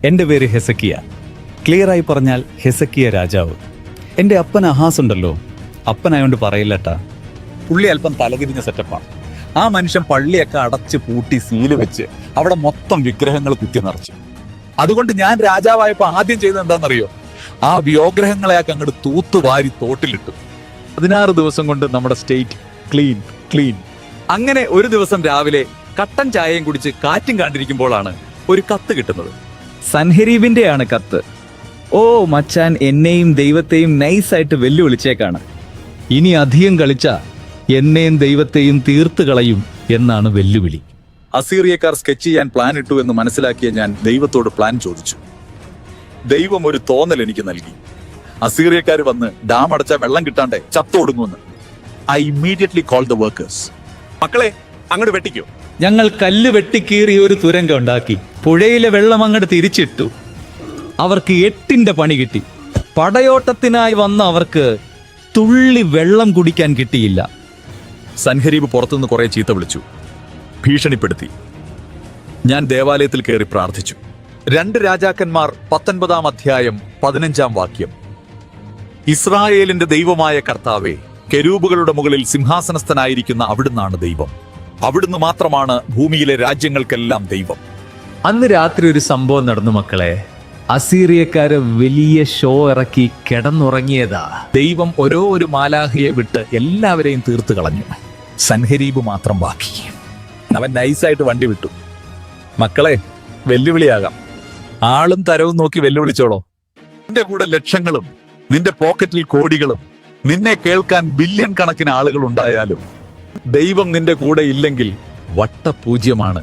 എൻ്റെ പേര് ഹെസക്കിയ. ക്ലിയറായി പറഞ്ഞാൽ ഹെസക്കിയ രാജാവ്. എൻ്റെ അപ്പൻ അഹാസ് ഉണ്ടല്ലോ, അപ്പനായോണ്ട് പറയില്ലട്ടാ. പുള്ളി അല്പം തലതിരിഞ്ഞ സെറ്റപ്പാണ്. ആ മനുഷ്യൻ പള്ളിയൊക്കെ അടച്ച് പൂട്ടി സീല് വെച്ച് അവിടെ മൊത്തം വിഗ്രഹങ്ങൾ കുത്തി നിറച്ചു. അതുകൊണ്ട് ഞാൻ രാജാവായപ്പോൾ ആദ്യം ചെയ്തത് എന്താണെന്നറിയോ? ആ വിഗ്രഹങ്ങളെയൊക്കെ അങ്ങോട്ട് തൂത്തുവാരി തോട്ടിലിട്ടു. 16 ദിവസം കൊണ്ട് നമ്മുടെ സ്റ്റേറ്റ് ക്ലീൻ. അങ്ങനെ ഒരു ദിവസം രാവിലെ കട്ടൻ ചായയും കുടിച്ച് കാറ്റും കണ്ടിരിക്കുമ്പോഴാണ് ഒരു കത്ത് കിട്ടുന്നത്. സൻഹെരീബിന്റെയാണ് കത്ത്. ഓ മച്ചാൻ, എന്നെയും ദൈവത്തെയും നൈസായിട്ട് വെല്ലുവിളിച്ചേക്കാണ്. ഇനി അധികം കളിച്ച എന്നെയും ദൈവത്തെയും തീർത്ത് കളയും എന്നാണ് വെല്ലുവിളി. അസീറിയക്കാർ സ്കെച്ച് ചെയ്യാൻ പ്ലാൻ ഇട്ടു എന്ന് മനസ്സിലാക്കിയ ഞാൻ ദൈവത്തോട് പ്ലാൻ ചോദിച്ചു. ദൈവം ഒരു തോന്നൽ എനിക്ക് നൽകി. അസീറിയക്കാർ വന്ന് ഡാം അടച്ച വെള്ളം കിട്ടാണ്ടേ ചത്തൊടുങ്ങുമെന്ന്. I immediately call the workers. മക്കളെ, അങ്ങോട്ട് വെട്ടിക്കോ. ഞങ്ങൾ കല്ല് വെട്ടിക്കീറി ഒരു തുരങ്കം ഉണ്ടാക്കി പുഴയിലെ വെള്ളം അങ്ങോട്ട് തിരിച്ചിട്ടു. അവർക്ക് 8ന്റെ പണി കിട്ടി. പടയോട്ടത്തിനായി വന്ന അവർക്ക് തുള്ളി വെള്ളം കുടിക്കാൻ കിട്ടിയില്ല. സൻഹരീബ് പുറത്തുനിന്ന് കുറെ ചീത്ത വിളിച്ചു, ഭീഷണിപ്പെടുത്തി. ഞാൻ ദേവാലയത്തിൽ കയറി പ്രാർത്ഥിച്ചു. 2 രാജാക്കന്മാർ 19-ാം അധ്യായം 15-ാം വാക്യം. ഇസ്രായേലിന്റെ ദൈവമായ കർത്താവേ, കെരൂബുകളുടെ മുകളിൽ സിംഹാസനസ്ഥനായിരിക്കുന്ന അവിടുന്നാണ് ദൈവം. അവിടുന്ന് മാത്രമാണ് ഭൂമിയിലെ രാജ്യങ്ങൾക്കെല്ലാം ദൈവം. അന്ന് രാത്രി ഒരു സംഭവം നടന്നു മക്കളെ. അസീറിയക്കാര് വലിയ ഷോ ഇറക്കി കിടന്നുറങ്ങിയതാ. ദൈവം ഒരു മാലാഹിയെ വിട്ട് എല്ലാവരെയും തീർത്തു കളഞ്ഞു. സൻഹരീബ് മാത്രം ബാക്കി. അവൻ നൈസായിട്ട് വണ്ടി വിട്ടു. മക്കളെ, വെല്ലുവിളിയാകാം. ആളും തരവും നോക്കി വെല്ലുവിളിച്ചോളോ. നിന്റെ കൂടെ ലക്ഷങ്ങളും നിന്റെ പോക്കറ്റിൽ കോടികളും നിന്നെ കേൾക്കാൻ ബില്യൺ കണക്കിന് ആളുകൾ ഉണ്ടായാലും ദൈവം നിന്റെ കൂടെ ഇല്ലെങ്കിൽ വട്ടപൂജ്യമാണ്.